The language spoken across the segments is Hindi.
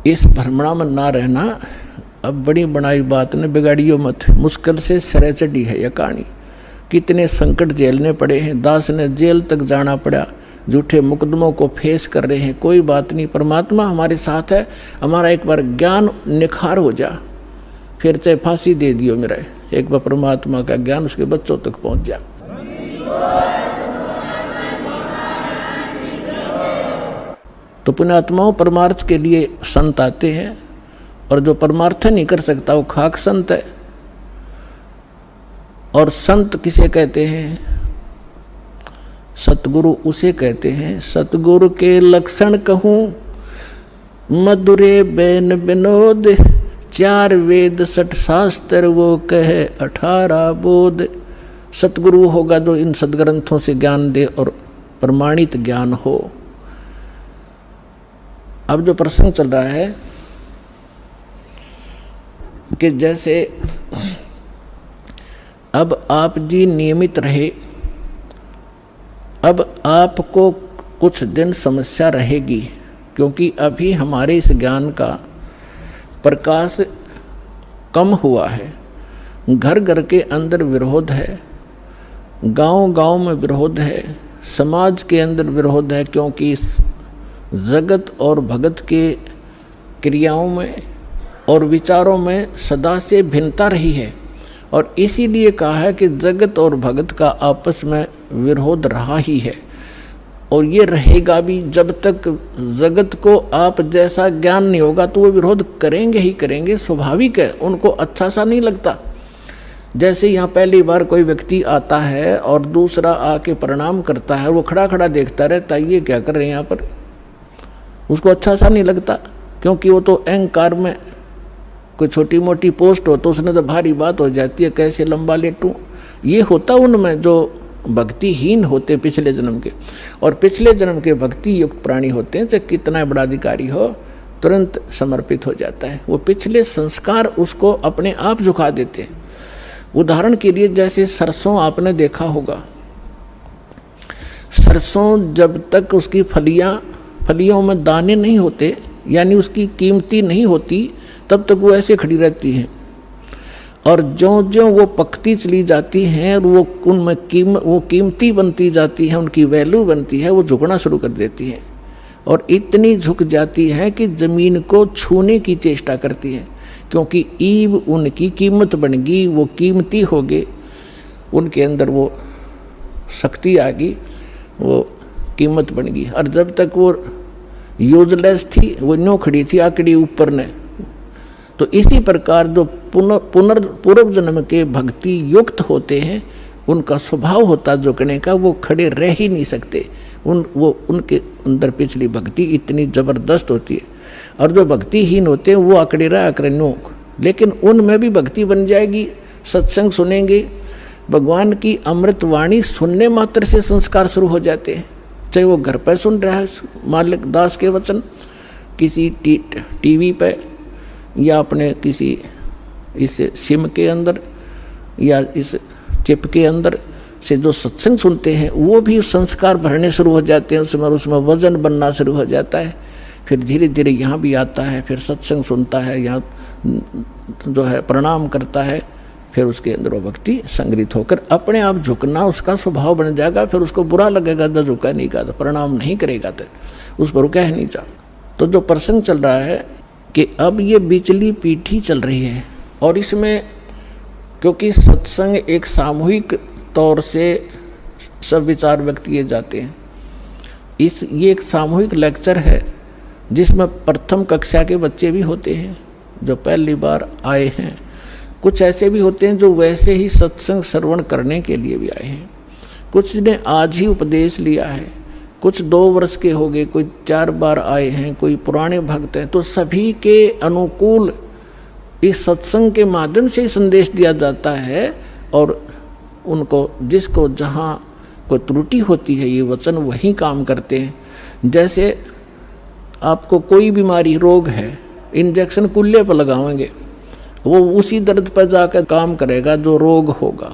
इस भ्रमणा में ना रहना। अब बड़ी बनाई बात ने बिगाड़ियो मत, मुश्किल से सिरे चढ़ी है यह कहानी। कितने संकट झेलने पड़े हैं, दास ने जेल तक जाना पड़ा, झूठे मुकदमों को फेस कर रहे हैं। कोई बात नहीं, परमात्मा हमारे साथ है। हमारा एक बार ज्ञान निखार हो जा, फिर चाहे फांसी दे दियो मेरा, एक बार परमात्मा का ज्ञान उसके बच्चों तक पहुंच जा। तो पुण्यात्माओं, परमार्थ के लिए संत आते हैं, और जो परमार्थ नहीं कर सकता वो खाक संत है। और संत किसे कहते हैं? सतगुरु उसे कहते हैं। सतगुरु के लक्षण कहूं, मधुरे बैन विनोद, 4 वेद 60 शास्त्र वो कहे 18 बोध। सतगुरु होगा जो इन सदग्रंथों से ज्ञान दे और प्रमाणित ज्ञान हो। अब जो प्रसंग चल रहा है कि जैसे अब आप जी नियमित रहे, अब आपको कुछ दिन समस्या रहेगी, क्योंकि अभी हमारे इस ज्ञान का प्रकाश कम हुआ है। घर घर के अंदर विरोध है, गांव गांव में विरोध है, समाज के अंदर विरोध है, क्योंकि इस जगत और भगत के क्रियाओं में और विचारों में सदा से भिन्नता रही है। और इसीलिए कहा है कि जगत और भगत का आपस में विरोध रहा ही है, और ये रहेगा भी। जब तक जगत को आप जैसा ज्ञान नहीं होगा तो वो विरोध करेंगे ही करेंगे, स्वाभाविक है, उनको अच्छा सा नहीं लगता। जैसे यहाँ पहली बार कोई व्यक्ति आता है और दूसरा आके प्रणाम करता है, वो खड़ा खड़ा देखता रहता है, ये क्या कर रहे हैं यहाँ पर, उसको अच्छा सा नहीं लगता, क्योंकि वो तो अहंकार में कोई छोटी मोटी पोस्ट हो तो उसने तो भारी बात हो जाती है, कैसे लंबा लेटूं। ये होता उनमें जो भक्तिहीन होते पिछले जन्म के, और पिछले जन्म के भक्ति युक्त प्राणी होते हैं, चाहे कितना बड़ा अधिकारी हो तुरंत समर्पित हो जाता है। वो पिछले संस्कार उसको अपने आप झुका देते हैं। उदाहरण के लिए जैसे सरसों आपने देखा होगा, सरसों जब तक उसकी फलियों में दाने नहीं होते, यानी उसकी कीमती नहीं होती, तब तक वो ऐसे खड़ी रहती है। और ज्यों ज्यों वो पकती चली जाती हैं और वो उनमें वो कीमती बनती जाती है, उनकी वैल्यू बनती है, वो झुकना शुरू कर देती है। और इतनी झुक जाती है कि ज़मीन को छूने की चेष्टा करती है, क्योंकि ईब उनकी कीमत बन गई, वो कीमती हो गए, उनके अंदर वो शक्ति आ गई, वो कीमत बन गई। और जब तक वो यूजलेस थी, वो न्यों खड़ी थी आकड़ी ऊपर ने। तो इसी प्रकार जो पूर्व जन्म के भक्ति युक्त होते हैं, उनका स्वभाव होता झुकने का, वो खड़े रह ही नहीं सकते। उनके अंदर पिछली भक्ति इतनी जबरदस्त होती है। और जो भक्तिहीन होते हैं वो आकड़े रहा आकड़े, लेकिन उनमें भी भक्ति बन जाएगी। सत्संग सुनेंगे, भगवान की अमृत वाणी सुनने मात्र से संस्कार शुरू हो जाते हैं। चाहे वो घर पर सुन रहा है मालिक दास के वचन, किसी टीवी पे, या अपने किसी इस सिम के अंदर, या इस चिप के अंदर से जो सत्संग सुनते हैं, वो भी संस्कार भरने शुरू हो जाते हैं, उसमें वजन बनना शुरू हो जाता है। फिर धीरे धीरे यहाँ भी आता है, फिर सत्संग सुनता है, यहाँ जो है प्रणाम करता है, फिर उसके अंदर वो भक्ति संग्रहित होकर अपने आप झुकना उसका स्वभाव बन जाएगा। फिर उसको बुरा लगेगा जब झुका नहीं गा, प्रणाम नहीं करेगा तो उस पर रुका ही नहीं जा। तो जो प्रसंग चल रहा है कि अब ये बिचली पीठी चल रही है, और इसमें क्योंकि सत्संग एक सामूहिक तौर से सब विचार व्यक्त किए जाते हैं, ये एक सामूहिक लेक्चर है जिसमें प्रथम कक्षा के बच्चे भी होते हैं जो पहली बार आए हैं, कुछ ऐसे भी होते हैं जो वैसे ही सत्संग श्रवण करने के लिए भी आए हैं, कुछ ने आज ही उपदेश लिया है, कुछ 2 वर्ष के हो गए, कोई 4 बार आए हैं, कोई पुराने भक्त हैं। तो सभी के अनुकूल इस सत्संग के माध्यम से ही संदेश दिया जाता है, और उनको जिसको जहाँ कोई त्रुटि होती है ये वचन वही काम करते हैं। जैसे आपको कोई बीमारी रोग है, इंजेक्शन कुल्ले पर लगाएंगे, वो उसी दर्द पर जाकर काम करेगा जो रोग होगा।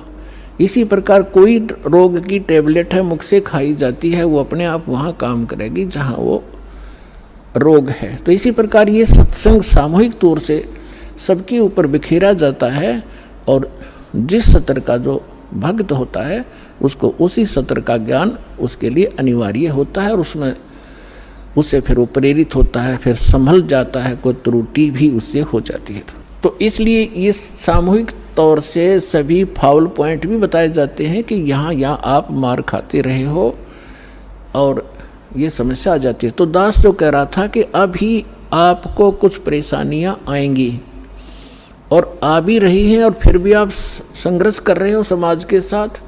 इसी प्रकार कोई रोग की टेबलेट है मुख से खाई जाती है, वो अपने आप वहाँ काम करेगी जहाँ वो रोग है। तो इसी प्रकार ये सत्संग सामूहिक तौर से सबके ऊपर बिखेरा जाता है और जिस सत्र का जो भक्त होता है उसको उसी सत्र का ज्ञान उसके लिए अनिवार्य होता है और उससे फिर वो प्रेरित होता है, फिर संभल जाता है, कोई त्रुटि भी उससे हो जाती है। तो इसलिए इस सामूहिक तौर से सभी फाउल पॉइंट भी बताए जाते हैं कि यहाँ आप मार खाते रहे हो और ये समस्या आ जाती है। तो दास जो कह रहा था कि अभी आपको कुछ परेशानियाँ आएंगी और आ भी रही हैं और फिर भी आप संघर्ष कर रहे हो समाज के साथ,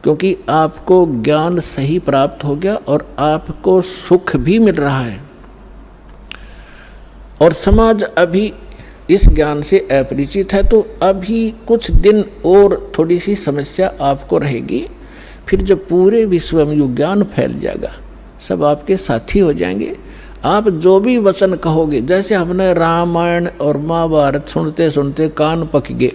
क्योंकि आपको ज्ञान सही प्राप्त हो गया और आपको सुख भी मिल रहा है और समाज अभी इस ज्ञान से अपरिचित है। तो अभी कुछ दिन और थोड़ी सी समस्या आपको रहेगी, फिर जब पूरे विश्व में यो ज्ञान फैल जाएगा सब आपके साथी हो जाएंगे। आप जो भी वचन कहोगे, जैसे हमने रामायण और महाभारत सुनते सुनते कान पक गए,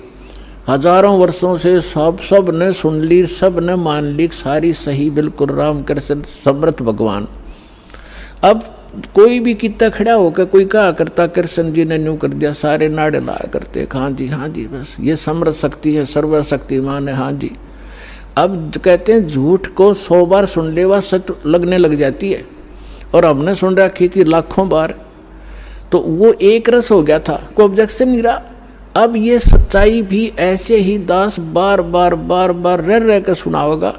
हजारों वर्षों से सब ने सुन ली, सब ने मान ली, सारी सही बिल्कुल राम कृष्ण समर्थ भगवान। अब कोई भी कितना खड़ा होकर कोई कहा करता कृष्ण जी ने न्यू कर दिया, सारे नाड़े लाया करते, हाँ जी बस ये समर्थ शक्ति है, सर्वशक्तिमान है, हाँ जी। अब कहते हैं झूठ को 100 बार सुन ले वह सच लगने लग जाती है और हमने सुन रखी थी लाखों बार, तो वो एक रस हो गया था, कोई ऑब्जेक्शन नहीं रहा। अब ये सच्चाई भी ऐसे ही दास बार बार रह कर सुना होगा,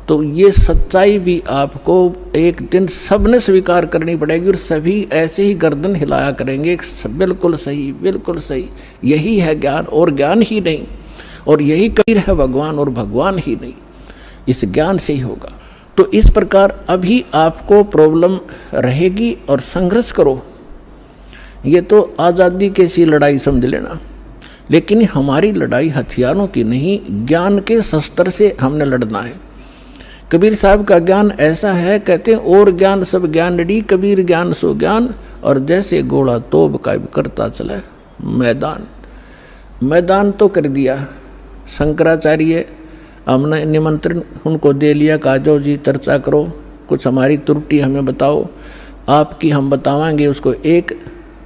तो ये सच्चाई भी आपको एक दिन सबने स्वीकार करनी पड़ेगी और सभी ऐसे ही गर्दन हिलाया करेंगे, बिल्कुल सही, यही है ज्ञान और ज्ञान ही नहीं, और यही कबीर है भगवान और भगवान ही नहीं, इस ज्ञान से ही होगा। तो इस प्रकार अभी आपको प्रॉब्लम रहेगी और संघर्ष करो, ये तो आज़ादी की सी लड़ाई समझ लेना, लेकिन हमारी लड़ाई हथियारों की नहीं, ज्ञान के शस्त्र से हमने लड़ना है। कबीर साहब का ज्ञान ऐसा है, कहते हैं और ज्ञान सब ज्ञानड़ी, कबीर ज्ञान सो ज्ञान, और जैसे घोड़ा तोब का करता चला मैदान तो कर दिया। शंकराचार्य हमने निमंत्रण उनको दे लिया, कहा जाओ जी चर्चा करो, कुछ हमारी त्रुटि हमें बताओ, आपकी हम बतावाएंगे, उसको एक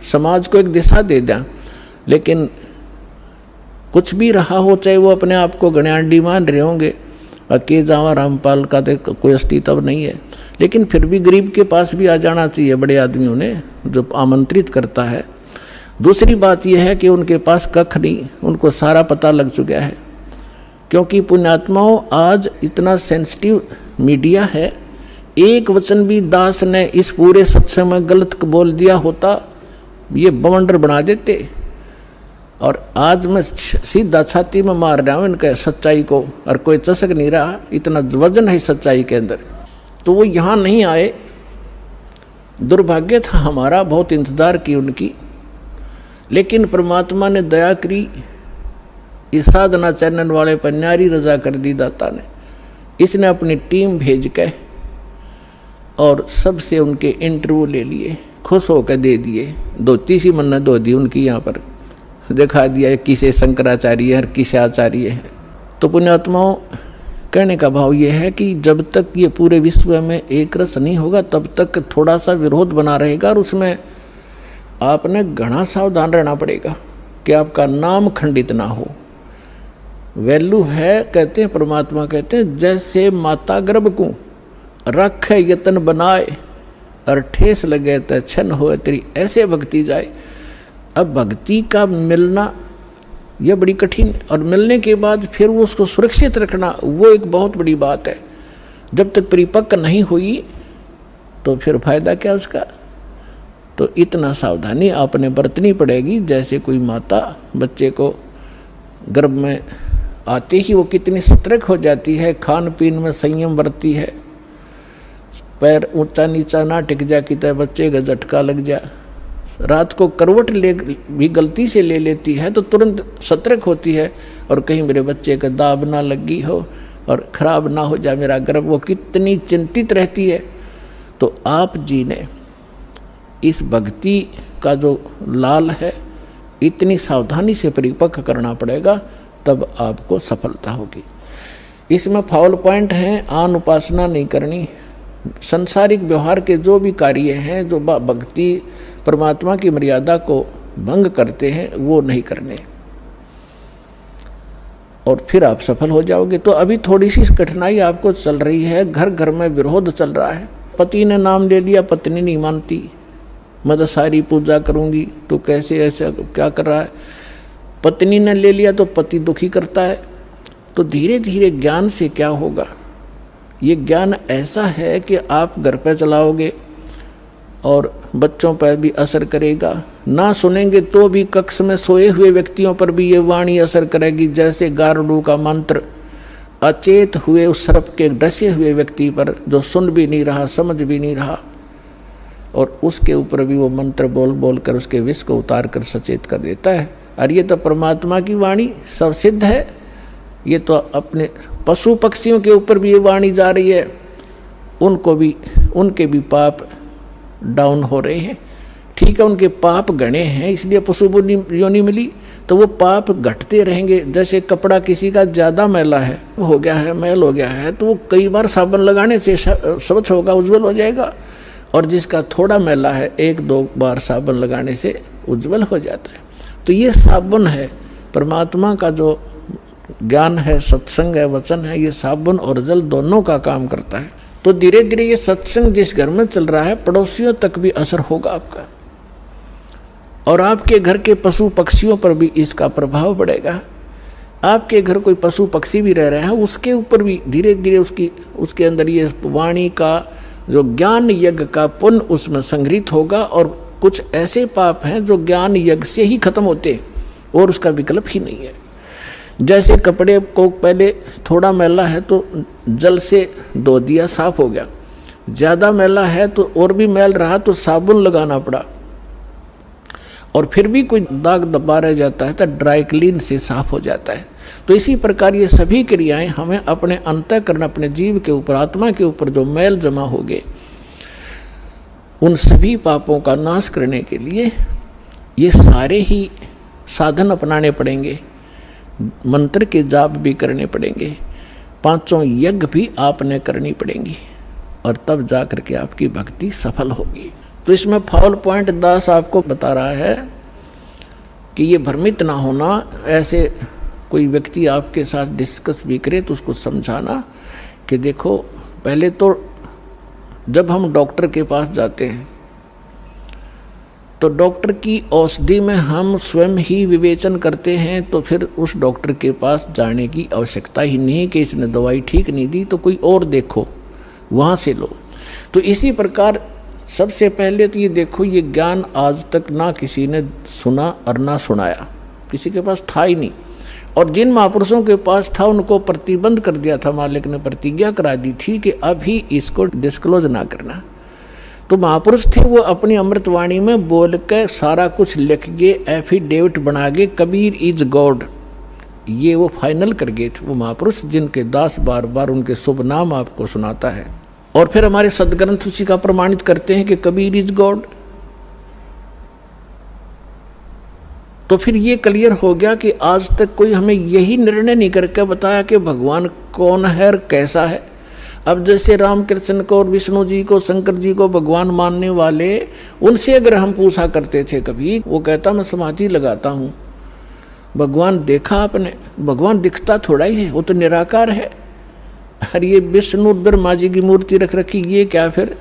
समाज को एक दिशा दे दें। लेकिन कुछ भी रहा हो, चाहे वो अपने आप को गण्याडी मान रहे होंगे, के जावा रामपाल का तो कोई अस्तित्व नहीं है, लेकिन फिर भी गरीब के पास भी आ जाना चाहिए बड़े आदमियों ने जो आमंत्रित करता है। दूसरी बात यह है कि उनके पास कख नहीं, उनको सारा पता लग चुका है, क्योंकि पुण्यात्माओं आज इतना सेंसिटिव मीडिया है, एक वचन भी दास ने इस पूरे सत्संग में गलत बोल दिया होता ये बवंडर बना देते। और आज मैं सीधा छाती में मार रहा हूँ इनके सच्चाई को, और कोई चसक नहीं रहा, इतना वजन है सच्चाई के अंदर। तो वो यहाँ नहीं आए, दुर्भाग्य था हमारा, बहुत इंतजार की उनकी, लेकिन परमात्मा ने दया करी, इस साधना चैनल वाले पर न्यारी रजा कर दी दाता ने। इसने अपनी टीम भेज के और सबसे उनके इंटरव्यू ले लिए, खुश होकर दे दिए, धोती सी मन्नत धो दी उनकी, यहाँ पर दिखा दिया किसे शंकराचार्य है किसे आचार्य है। तो पुण्यात्माओं कहने का भाव ये है कि जब तक ये पूरे विश्व में एक रस नहीं होगा तब तक थोड़ा सा विरोध बना रहेगा, और उसमें आपने घना सावधान रहना पड़ेगा कि आपका नाम खंडित ना हो। वैल्यू है, कहते हैं परमात्मा कहते हैं, जैसे माता गर्भ को रख यतन बनाए और ठेस लगे तो छन हो तेरी, ऐसे भक्ति जाए। अब भक्ति का मिलना यह बड़ी कठिन, और मिलने के बाद फिर वो उसको सुरक्षित रखना वो एक बहुत बड़ी बात है। जब तक परिपक्व नहीं हुई तो फिर फायदा क्या उसका। तो इतना सावधानी आपने बरतनी पड़ेगी, जैसे कोई माता बच्चे को गर्भ में आते ही वो कितनी सतर्क हो जाती है, खान पीन में संयम बरतती है, पैर ऊंचा नीचा ना टिक जा कि बच्चे का झटका लग जा, रात को करवट ले भी गलती से ले लेती है तो तुरंत सतर्क होती है, और कहीं मेरे बच्चे का दाब ना लगी हो और खराब ना हो जाए मेरा गर्भ, वो कितनी चिंतित रहती है। तो आप जी ने इस भक्ति का जो लाल है इतनी सावधानी से परिपक्व करना पड़ेगा, तब आपको सफलता होगी। इसमें फाउल पॉइंट हैं, आन उपासना नहीं करनी, संसारिक व्यवहार के जो भी कार्य हैं, जो भक्ति परमात्मा की मर्यादा को भंग करते हैं, वो नहीं करने, और फिर आप सफल हो जाओगे। तो अभी थोड़ी सी कठिनाई आपको चल रही है, घर घर में विरोध चल रहा है। पति ने नाम ले लिया, पत्नी नहीं मानती, मैं तो सारी पूजा करूंगी, तो कैसे ऐसा क्या कर रहा है। पत्नी ने ले लिया तो पति दुखी करता है। तो धीरे धीरे ज्ञान से क्या होगा, ये ज्ञान ऐसा है कि आप घर पे चलाओगे और बच्चों पर भी असर करेगा। ना सुनेंगे तो भी कक्ष में सोए हुए व्यक्तियों पर भी ये वाणी असर करेगी, जैसे गारुड़ का मंत्र अचेत हुए उस सर्प के डसे हुए व्यक्ति पर, जो सुन भी नहीं रहा, समझ भी नहीं रहा, और उसके ऊपर भी वो मंत्र बोल बोल कर उसके विष को उतार कर सचेत कर देता है। और ये तो परमात्मा की वाणी सब सिद्ध है। ये तो अपने पशु पक्षियों के ऊपर भी ये वाणी जा रही है, उनको भी, उनके भी पाप डाउन हो रहे हैं। ठीक है, उनके पाप गणे हैं, इसलिए पशु योनि मिली, तो वो पाप घटते रहेंगे। जैसे कपड़ा किसी का ज़्यादा मैला है, हो गया है, मैल हो गया है, तो वो कई बार साबुन लगाने से स्वच्छ होगा, उज्जवल हो जाएगा। और जिसका थोड़ा मैला है, 1-2 बार साबुन लगाने से उज्जवल हो जाता है। तो ये साबुन है, परमात्मा का जो ज्ञान है, सत्संग है, वचन है, ये साबुन और जल दोनों का काम करता है। तो धीरे धीरे ये सत्संग जिस घर में चल रहा है, पड़ोसियों तक भी असर होगा आपका, और आपके घर के पशु पक्षियों पर भी इसका प्रभाव पड़ेगा। आपके घर कोई पशु पक्षी भी रह रहा है, उसके ऊपर भी धीरे धीरे उसके अंदर ये वाणी का जो ज्ञान यज्ञ का पुण्य उसमें संग्रहित होगा। और कुछ ऐसे पाप हैं जो ज्ञान यज्ञ से ही खत्म होते और उसका विकल्प ही नहीं है। जैसे कपड़े को पहले थोड़ा मैला है तो जल से धो दिया, साफ हो गया। ज़्यादा मैला है तो और भी मैल रहा तो साबुन लगाना पड़ा, और फिर भी कोई दाग दबा रह जाता है तो ड्राई क्लीन से साफ हो जाता है। तो इसी प्रकार ये सभी क्रियाएं हमें अपने अंतःकरण, अपने जीव के ऊपर, आत्मा के ऊपर जो मैल जमा हो गए, उन सभी पापों का नाश करने के लिए ये सारे ही साधन अपनाने पड़ेंगे। मंत्र के जाप भी करने पड़ेंगे, 5 यज्ञ भी आपने करनी पड़ेंगी, और तब जा कर के आपकी भक्ति सफल होगी। तो इसमें फाउल पॉइंट दास आपको बता रहा है कि ये भ्रमित ना होना। ऐसे कोई व्यक्ति आपके साथ डिस्कस भी करे तो उसको समझाना कि देखो, पहले तो जब हम डॉक्टर के पास जाते हैं तो डॉक्टर की औषधि में हम स्वयं ही विवेचन करते हैं, तो फिर उस डॉक्टर के पास जाने की आवश्यकता ही नहीं कि इसने दवाई ठीक नहीं दी तो कोई और देखो, वहाँ से लो। तो इसी प्रकार सबसे पहले तो ये देखो, ये ज्ञान आज तक ना किसी ने सुना और ना सुनाया, किसी के पास था ही नहीं। और जिन महापुरुषों के पास था उनको प्रतिबंध कर दिया था, मालिक ने प्रतिज्ञा करा दी थी कि अभी इसको डिस्क्लोज ना करना। तो महापुरुष थे, वो अपनी अमृतवाणी में बोल के सारा कुछ लिख गए, एफिडेविट बना गए, कबीर इज गॉड, ये वो फाइनल कर गए थे वो महापुरुष, जिनके दास बार बार उनके शुभ नाम आपको सुनाता है। और फिर हमारे सदग्रंथ उसी का प्रमाणित करते हैं कि कबीर इज गॉड। तो फिर ये क्लियर हो गया कि आज तक कोई हमें यही निर्णय नहीं करके बताया कि भगवान कौन है और कैसा है। अब जैसे रामकृष्ण को और विष्णु जी को, शंकर जी को भगवान मानने वाले, उनसे अगर हम पूछा करते थे कभी, वो कहता मैं समाधि लगाता हूँ, भगवान देखा आपने? भगवान दिखता थोड़ा ही है, वो तो निराकार है। अरे ये विष्णु ब्रह्मा जी की मूर्ति रख रखी, ये क्या फिर?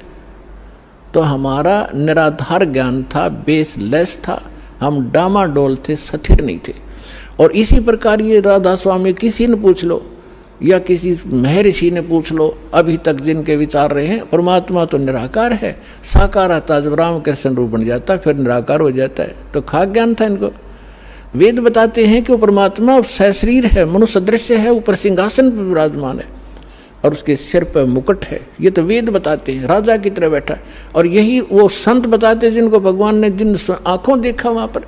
तो हमारा निराधार ज्ञान था, बेसलेस था, हम डामाडोल थे, स्थिर नहीं थे। और इसी प्रकार ये राधा स्वामी किसी ने पूछ लो या किसी महर्षि ने पूछ लो, अभी तक जिनके विचार रहे हैं, परमात्मा तो निराकार है। साकार आता जब रामकृष्ण रूप बन जाता फिर निराकार हो जाता है। तो खाक ज्ञान था इनको। वेद बताते हैं कि वो परमात्मा सशरीर है, मनुष्य दृश्य है, ऊपर सिंहासन पर विराजमान है और उसके सिर पर मुकुट है। ये तो वेद बताते हैं, राजा की तरह बैठा। और यही वो संत बताते हैं जिनको भगवान ने जिन आंखों देखा वहाँ पर।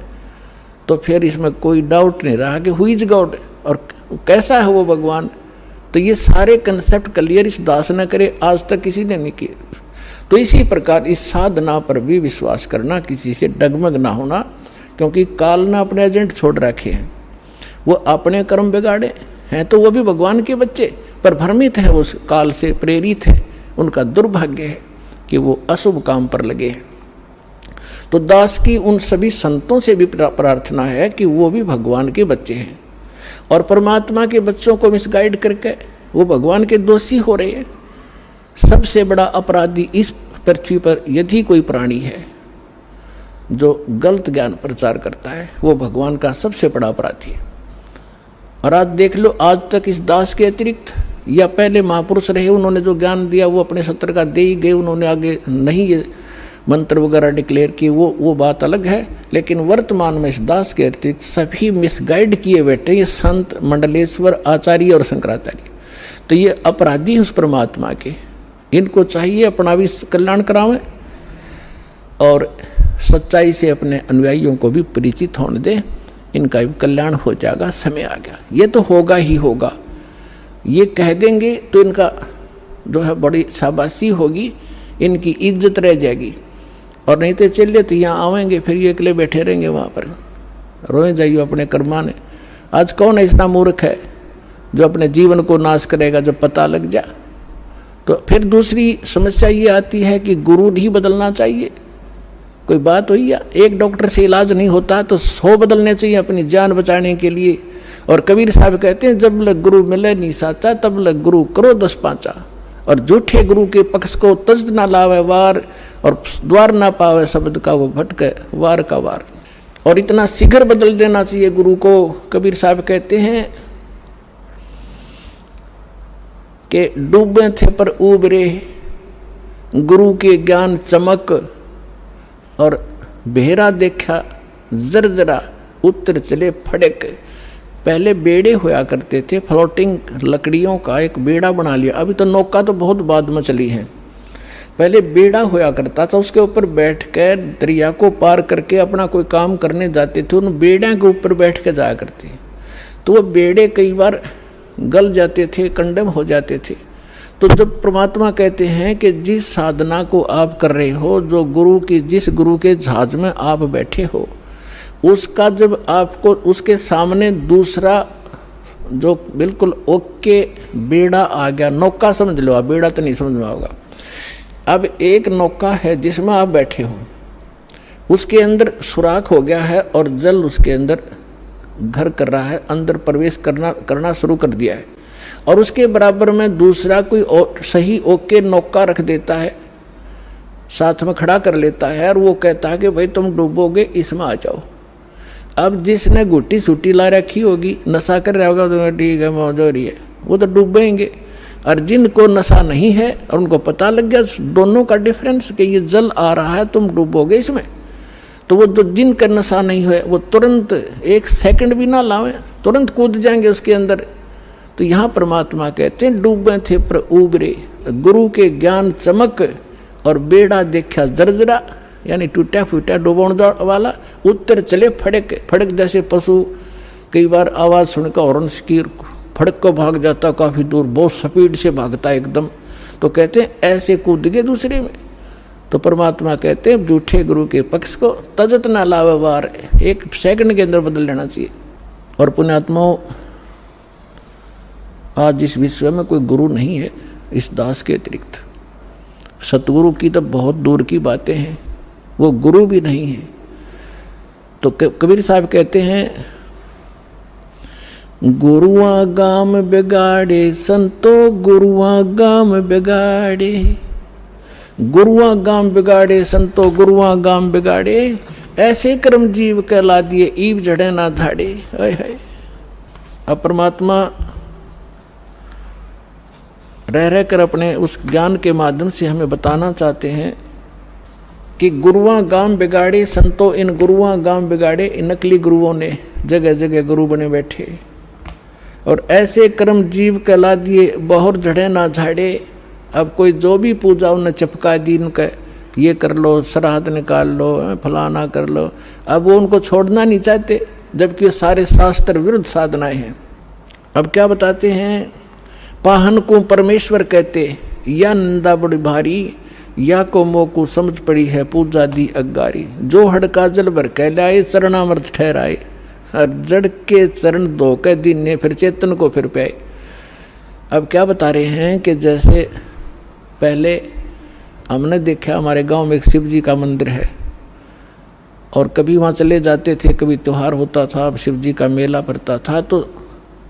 तो फिर इसमें कोई डाउट नहीं रहा कि हु इज गॉड और कैसा है वो भगवान। तो ये सारे कंसेप्ट क्लियर इस दास ने करे, आज तक किसी ने नहीं किए। तो इसी प्रकार इस साधना पर भी विश्वास करना, किसी से डगमग ना होना, क्योंकि काल ने अपने एजेंट छोड़ रखे हैं। वो अपने कर्म बिगाड़े हैं तो वो भी भगवान के बच्चे, पर भ्रमित है, उस काल से प्रेरित है, उनका दुर्भाग्य है कि वो अशुभ काम पर लगे हैं। तो दास की उन सभी संतों से भी प्रार्थना है कि वो भी भगवान के बच्चे हैं और परमात्मा के बच्चों को मिसगाइड करके वो भगवान के दोषी हो रहे हैं। सबसे बड़ा अपराधी इस पृथ्वी पर यदि कोई प्राणी है जो गलत ज्ञान प्रचार करता है, वो भगवान का सबसे बड़ा अपराधी है। और आज देख लो, आज तक इस दास के अतिरिक्त या पहले महापुरुष रहे, उन्होंने जो ज्ञान दिया वो अपने सत्र का दे ही गए, उन्होंने आगे नहीं ये मंत्र वगैरह डिक्लेयर किए, वो बात अलग है। लेकिन वर्तमान में इस दास के अतिरिक्त सभी मिसगाइड किए बैठे ये संत, मंडलेश्वर, आचार्य और शंकराचार्य। तो ये अपराधी उस परमात्मा के, इनको चाहिए अपना भी कल्याण करावें और सच्चाई से अपने अनुयायियों को भी परिचित होने दें, इनका भी कल्याण हो जाएगा। समय आ गया, ये तो होगा ही होगा। ये कह देंगे तो इनका जो है बड़ी शाबाशी होगी, इनकी इज्जत रह जाएगी। और नहीं तो चलिए तो यहाँ आवेंगे, फिर ये अकेले बैठे रहेंगे वहाँ पर, रोए जाइए अपने कर्माने। आज कौन इतना मूर्ख है जो अपने जीवन को नाश करेगा जब पता लग जाए? तो फिर दूसरी समस्या ये आती है कि गुरु नहीं बदलना चाहिए। कोई बात हुई या एक डॉक्टर से इलाज नहीं होता तो 100 बदलने चाहिए अपनी जान बचाने के लिए। और कबीर साहब कहते हैं, जब लग गुरु मिले नहीं साचा, तब लग गुरु करो 10 पाँचा। और झूठे गुरु के पक्ष को तज ना लावे वार, और द्वार ना पावे शब्द का वो भटके वार का वार। और इतना शीघ्र बदल देना चाहिए गुरु को। कबीर साहब कहते हैं कि डूबे थे पर उबरे, गुरु के ज्ञान चमक, और बेहरा देखा जरजरा, उत्तर चले फड़क। पहले बेड़े होया करते थे, फ्लोटिंग लकड़ियों का एक बेड़ा बना लिया। अभी तो नौका तो बहुत बाद में चली है। पहले बेड़ा होया करता था, उसके ऊपर बैठ कर दरिया को पार करके अपना कोई काम करने जाते थे, उन बेड़े के ऊपर बैठ के जाया करते। तो वो बेड़े कई बार गल जाते थे, कंडम हो जाते थे। तो जब परमात्मा कहते हैं कि जिस साधना को आप कर रहे हो, जो गुरु की, जिस गुरु के जहाज में आप बैठे हो, उसका जब आपको उसके सामने दूसरा जो बिल्कुल ओके बेड़ा आ गया, नौका समझ लो आप, बेड़ा तो नहीं समझ में होगा। अब एक नौका है जिसमें आप बैठे हो, उसके अंदर सुराख हो गया है और जल उसके अंदर घर कर रहा है, अंदर प्रवेश करना शुरू कर दिया है। और उसके बराबर में दूसरा कोई सही ओके नौका रख देता है, साथ में खड़ा कर लेता है, और वो कहता है कि भाई तुम डूबोगे, इसमें आ जाओ। अब जिसने गुट्टी सूटी ला रखी होगी, नशा कर रहा होगा, तो ठीक है मौज हो रही है, वो तो डूबेंगे। और जिनको नशा नहीं है और उनको पता लग गया दोनों का डिफरेंस कि ये जल आ रहा है, तुम डूबोगे इसमें, तो वो जो जिनका नशा नहीं है वो तुरंत 1 सेकंड भी ना लावे, तुरंत कूद जाएंगे उसके अंदर। तो यहाँ परमात्मा कहते हैं, डूबे थे पर उबरे, गुरु के ज्ञान चमक, और बेड़ा देखा जर्जरा, यानी टूटा फूटा डूबण वाला, उत्तर चले फड़क। फड़क जैसे पशु कई बार आवाज़ सुनकर हॉर्न की फड़क को भाग जाता, काफ़ी दूर बहुत स्पीड से भागता है एकदम। तो कहते हैं ऐसे कूद गए दूसरे में। तो परमात्मा कहते हैं झूठे गुरु के पक्ष को तजत ना लावे वार, 1 सेकंड के अंदर बदल लेना चाहिए। और पुण्यात्माओं, आज इस विश्व में कोई गुरु नहीं है इस दास के अतिरिक्त। सतगुरु की तो बहुत दूर की बातें हैं, वो गुरु भी नहीं है। तो कबीर साहब कहते हैं, गुरुआ गाम बिगाड़े संतो, गुरुआ गाम बिगाड़े, गुरुआ गाम बिगाड़े संतो, गुरुआ गाम बिगाड़े, ऐसे कर्म जीव कहला दिए, ईब जड़े ना धाड़े। है अब परमात्मा रह रहकर अपने उस ज्ञान के माध्यम से हमें बताना चाहते हैं कि गुरुआ गाम बिगाड़े संतो, इन गुरुआ गाम बिगाड़े, इन नकली गुरुओं ने जगह जगह गुरु बने बैठे, और ऐसे कर्म जीव कहला दिए, बहुत झड़े ना झाड़े। अब कोई जो भी पूजा उन्हें चपका दी, उनका ये कर लो, श्राद्ध निकाल लो, फलाना कर लो। अब वो उनको छोड़ना नहीं चाहते, जबकि सारे शास्त्र विरुद्ध साधनाएं हैं। अब क्या बताते हैं, पाहन को परमेश्वर कहते, या निंदा बड़ी भारी, या को मोकू समझ पड़ी है पूजा दी अगारी। जो हड़का जल भर कह लाए, चरणामृत ठहराए, हर जड़ के चरण धो के दीने, फिर चेतन को फिर प्याए। अब क्या बता रहे हैं कि जैसे पहले हमने देखा हमारे गांव में एक शिव जी का मंदिर है और कभी वहाँ चले जाते थे, कभी त्योहार होता था, शिव जी का मेला भरता था, तो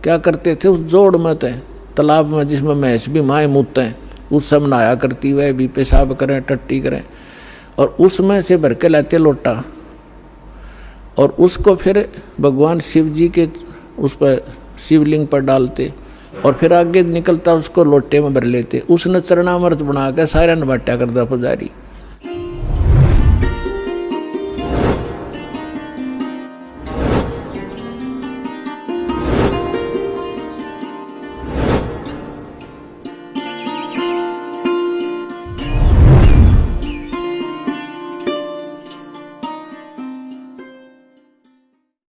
क्या करते थे उस जोड़ में तालाब में जिसमें भैंस भी माएँ मूतते हैं उस सब नहाया करती, वह भी पेशाब करें टट्टी करें, और उसमें से भर के लाते लोटा और उसको फिर भगवान शिव जी के उस पर शिवलिंग पर डालते और फिर आगे निकलता उसको लोटे में भर लेते। उसने चरणामृत बना के सारा नबाटा करता पुजारी।